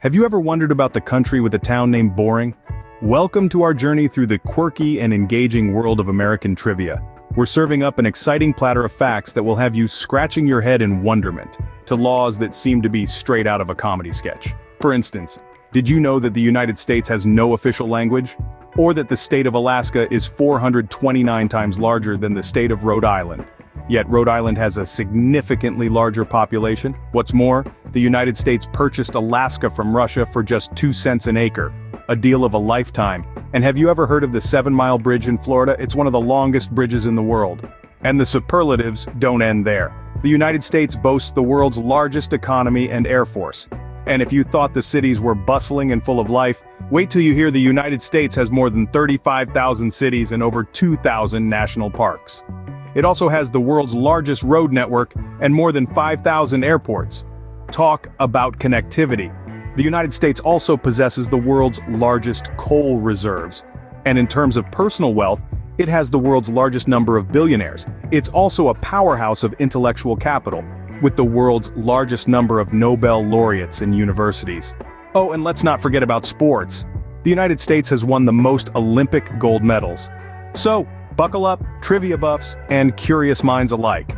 Have you ever wondered about the country with a town named Boring? Welcome to our journey through the quirky and engaging world of American trivia. We're serving up an exciting platter of facts that will have you scratching your head in wonderment, to laws that seem to be straight out of a comedy sketch. For instance, did you know that the United States has no official language? Or that the state of Alaska is 429 times larger than the state of Rhode Island? Yet Rhode Island has a significantly larger population. What's more, the United States purchased Alaska from Russia for just 2 cents an acre. A deal of a lifetime. And have you ever heard of the 7-mile bridge in Florida? It's one of the longest bridges in the world. And the superlatives don't end there. The United States boasts the world's largest economy and air force. And if you thought the cities were bustling and full of life, wait till you hear the United States has more than 35,000 cities and over 2,000 national parks. It also has the world's largest road network and more than 5,000 airports. Talk about connectivity. The United States also possesses the world's largest coal reserves. And in terms of personal wealth, it has the world's largest number of billionaires. It's also a powerhouse of intellectual capital, with the world's largest number of Nobel laureates and universities. Oh, and let's not forget about sports. The United States has won the most Olympic gold medals. So, buckle up, trivia buffs, and curious minds alike.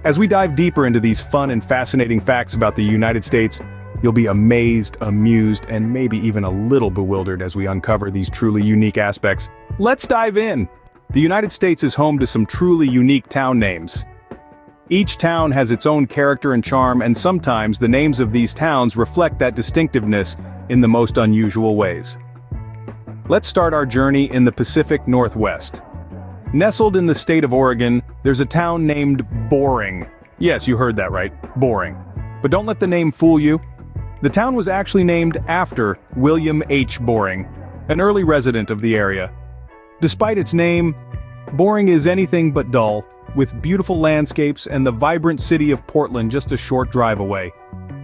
As we dive deeper into these fun and fascinating facts about the United States, you'll be amazed, amused, and maybe even a little bewildered as we uncover these truly unique aspects. Let's dive in! The United States is home to some truly unique town names. Each town has its own character and charm, and sometimes the names of these towns reflect that distinctiveness in the most unusual ways. Let's start our journey in the Pacific Northwest. Nestled in the state of Oregon, there's a town named Boring. Yes, you heard that right, Boring. But don't let the name fool you. The town was actually named after William H. Boring, an early resident of the area. Despite its name, Boring is anything but dull, with beautiful landscapes and the vibrant city of Portland just a short drive away.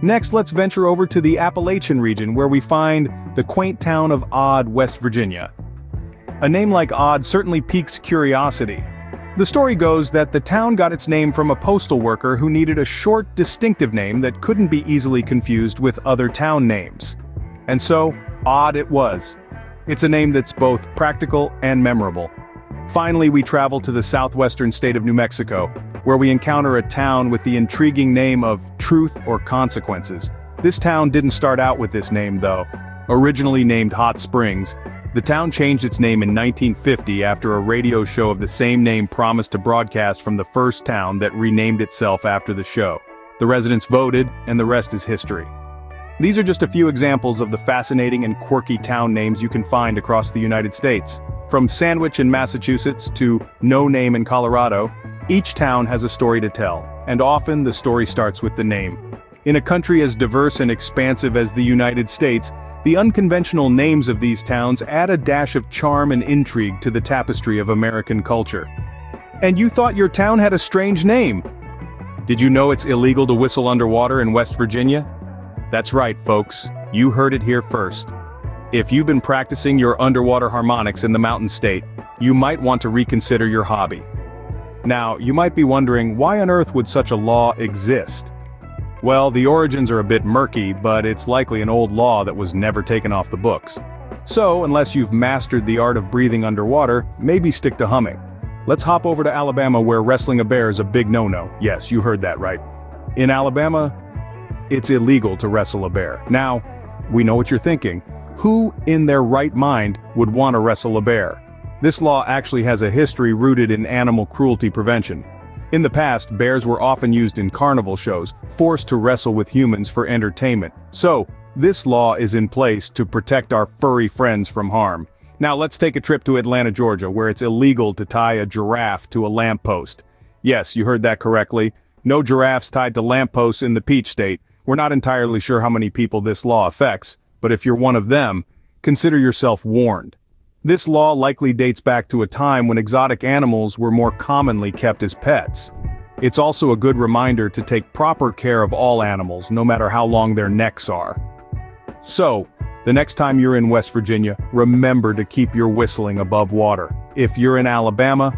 Next, let's venture over to the Appalachian region where we find the quaint town of Odd, West Virginia. A name like Odd certainly piques curiosity. The story goes that the town got its name from a postal worker who needed a short, distinctive name that couldn't be easily confused with other town names. And so, Odd it was. It's a name that's both practical and memorable. Finally, we travel to the southwestern state of New Mexico, where we encounter a town with the intriguing name of Truth or Consequences. This town didn't start out with this name, though. Originally named Hot Springs, the town changed its name in 1950 after a radio show of the same name promised to broadcast from the first town that renamed itself after the show. The residents voted, and the rest is history. These are just a few examples of the fascinating and quirky town names you can find across the United States. From Sandwich in Massachusetts to No Name in Colorado, each town has a story to tell, and often the story starts with the name. In a country as diverse and expansive as the United States, the unconventional names of these towns add a dash of charm and intrigue to the tapestry of American culture. And you thought your town had a strange name? Did you know it's illegal to whistle underwater in West Virginia? That's right, folks. You heard it here first. If you've been practicing your underwater harmonics in the mountain state, you might want to reconsider your hobby. Now, you might be wondering, why on earth would such a law exist? Well, the origins are a bit murky, but it's likely an old law that was never taken off the books. So, unless you've mastered the art of breathing underwater, maybe stick to humming. Let's hop over to Alabama, where wrestling a bear is a big no-no. Yes, you heard that right. In Alabama, it's illegal to wrestle a bear. Now, we know what you're thinking. Who in their right mind would want to wrestle a bear? This law actually has a history rooted in animal cruelty prevention. In the past, bears were often used in carnival shows, forced to wrestle with humans for entertainment. So, this law is in place to protect our furry friends from harm. Now let's take a trip to Atlanta, Georgia, where it's illegal to tie a giraffe to a lamppost. Yes, you heard that correctly. No giraffes tied to lampposts in the Peach State. We're not entirely sure how many people this law affects, but if you're one of them, consider yourself warned. This law likely dates back to a time when exotic animals were more commonly kept as pets. It's also a good reminder to take proper care of all animals, no matter how long their necks are. So, the next time you're in West Virginia, remember to keep your whistling above water. If you're in Alabama,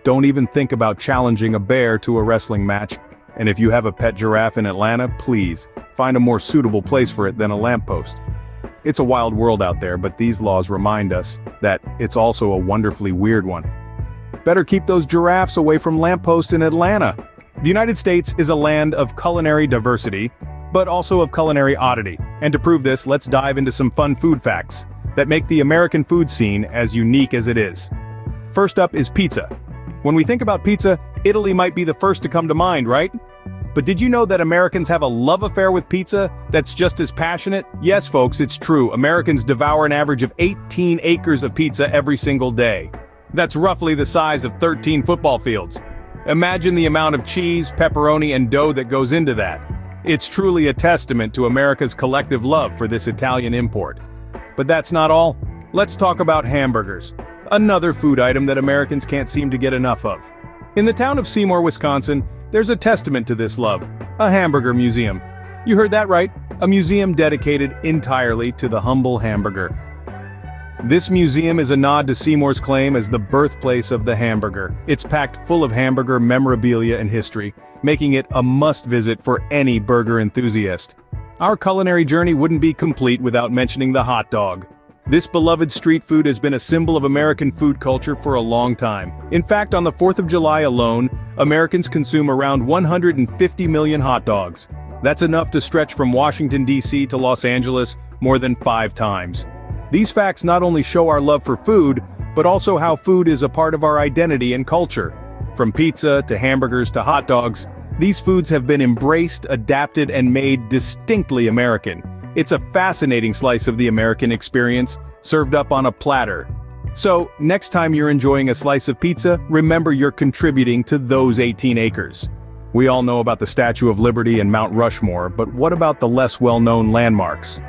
don't even think about challenging a bear to a wrestling match. And if you have a pet giraffe in Atlanta, please, find a more suitable place for it than a lamppost. It's a wild world out there, but these laws remind us that it's also a wonderfully weird one. Better keep those giraffes away from lampposts in Atlanta. The United States is a land of culinary diversity, but also of culinary oddity. And to prove this, let's dive into some fun food facts that make the American food scene as unique as it is. First up is pizza. When we think about pizza, Italy might be the first to come to mind, right? But did you know that Americans have a love affair with pizza that's just as passionate? Yes, folks, it's true. Americans devour an average of 18 acres of pizza every single day. That's roughly the size of 13 football fields. Imagine the amount of cheese, pepperoni, and dough that goes into that. It's truly a testament to America's collective love for this Italian import. But that's not all. Let's talk about hamburgers. Another food item that Americans can't seem to get enough of. In the town of Seymour, Wisconsin, there's a testament to this love, a hamburger museum. You heard that right, a museum dedicated entirely to the humble hamburger. This museum is a nod to Seymour's claim as the birthplace of the hamburger. It's packed full of hamburger memorabilia and history, making it a must-visit for any burger enthusiast. Our culinary journey wouldn't be complete without mentioning the hot dog. This beloved street food has been a symbol of American food culture for a long time. In fact, on the 4th of July alone, Americans consume around 150 million hot dogs. That's enough to stretch from Washington, D.C. to Los Angeles more than 5 times. These facts not only show our love for food, but also how food is a part of our identity and culture. From pizza to hamburgers to hot dogs, these foods have been embraced, adapted, and made distinctly American. It's a fascinating slice of the American experience, served up on a platter. So, next time you're enjoying a slice of pizza, remember you're contributing to those 18 acres. We all know about the Statue of Liberty and Mount Rushmore, but what about the less well-known landmarks?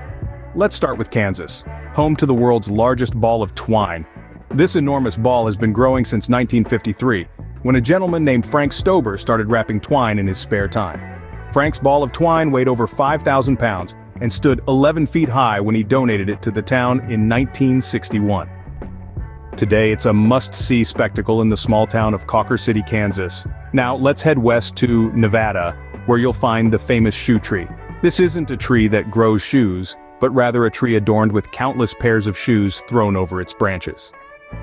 Let's start with Kansas, home to the world's largest ball of twine. This enormous ball has been growing since 1953, when a gentleman named Frank Stober started wrapping twine in his spare time. Frank's ball of twine weighed over 5,000 pounds and stood 11 feet high when he donated it to the town in 1961. Today it's a must-see spectacle in the small town of Cawker City, Kansas. Now let's head west to Nevada, where you'll find the famous shoe tree. This isn't a tree that grows shoes, but rather a tree adorned with countless pairs of shoes thrown over its branches.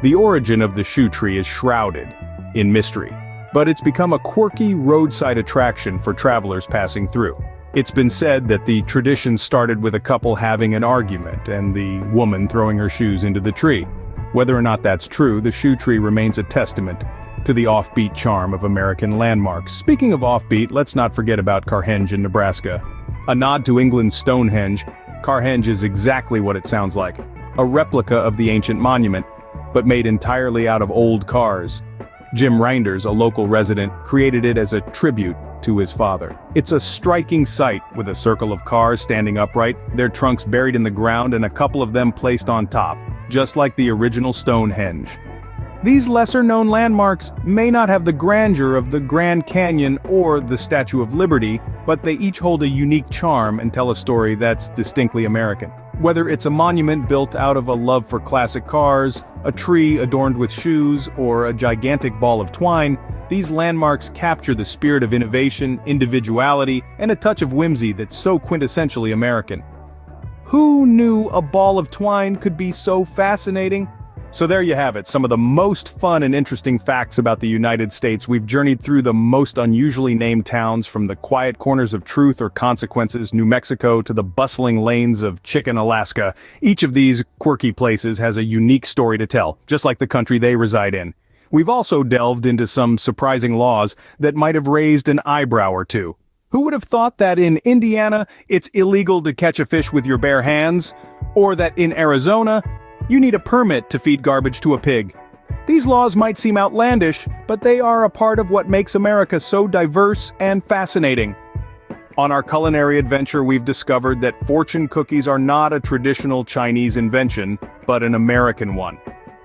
The origin of the shoe tree is shrouded in mystery, but it's become a quirky roadside attraction for travelers passing through. It's been said that the tradition started with a couple having an argument and the woman throwing her shoes into the tree. Whether or not that's true, the shoe tree remains a testament to the offbeat charm of American landmarks. Speaking of offbeat, let's not forget about Carhenge in Nebraska. A nod to England's Stonehenge, Carhenge is exactly what it sounds like, a replica of the ancient monument, but made entirely out of old cars. Jim Reinders, a local resident, created it as a tribute to his father. It's a striking sight, with a circle of cars standing upright, their trunks buried in the ground and a couple of them placed on top, just like the original Stonehenge. These lesser-known landmarks may not have the grandeur of the Grand Canyon or the Statue of Liberty, but they each hold a unique charm and tell a story that's distinctly American. Whether it's a monument built out of a love for classic cars, a tree adorned with shoes, or a gigantic ball of twine, these landmarks capture the spirit of innovation, individuality, and a touch of whimsy that's so quintessentially American. Who knew a ball of twine could be so fascinating? So there you have it, some of the most fun and interesting facts about the United States. We've journeyed through the most unusually named towns, from the quiet corners of Truth or Consequences, New Mexico, to the bustling lanes of Chicken, Alaska. Each of these quirky places has a unique story to tell, just like the country they reside in. We've also delved into some surprising laws that might have raised an eyebrow or two. Who would have thought that in Indiana, it's illegal to catch a fish with your bare hands? Or that in Arizona, you need a permit to feed garbage to a pig? These laws might seem outlandish, but they are a part of what makes America so diverse and fascinating. On our culinary adventure, we've discovered that fortune cookies are not a traditional Chinese invention, but an American one.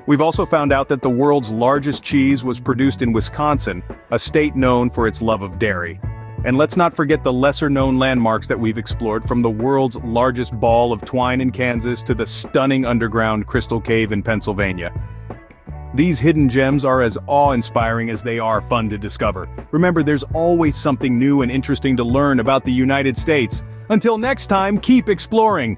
We've also found out that the world's largest cheese was produced in Wisconsin, a state known for its love of dairy. And let's not forget the lesser-known landmarks that we've explored, from the world's largest ball of twine in Kansas to the stunning underground Crystal Cave in Pennsylvania. These hidden gems are as awe-inspiring as they are fun to discover. Remember, there's always something new and interesting to learn about the United States. Until next time, keep exploring!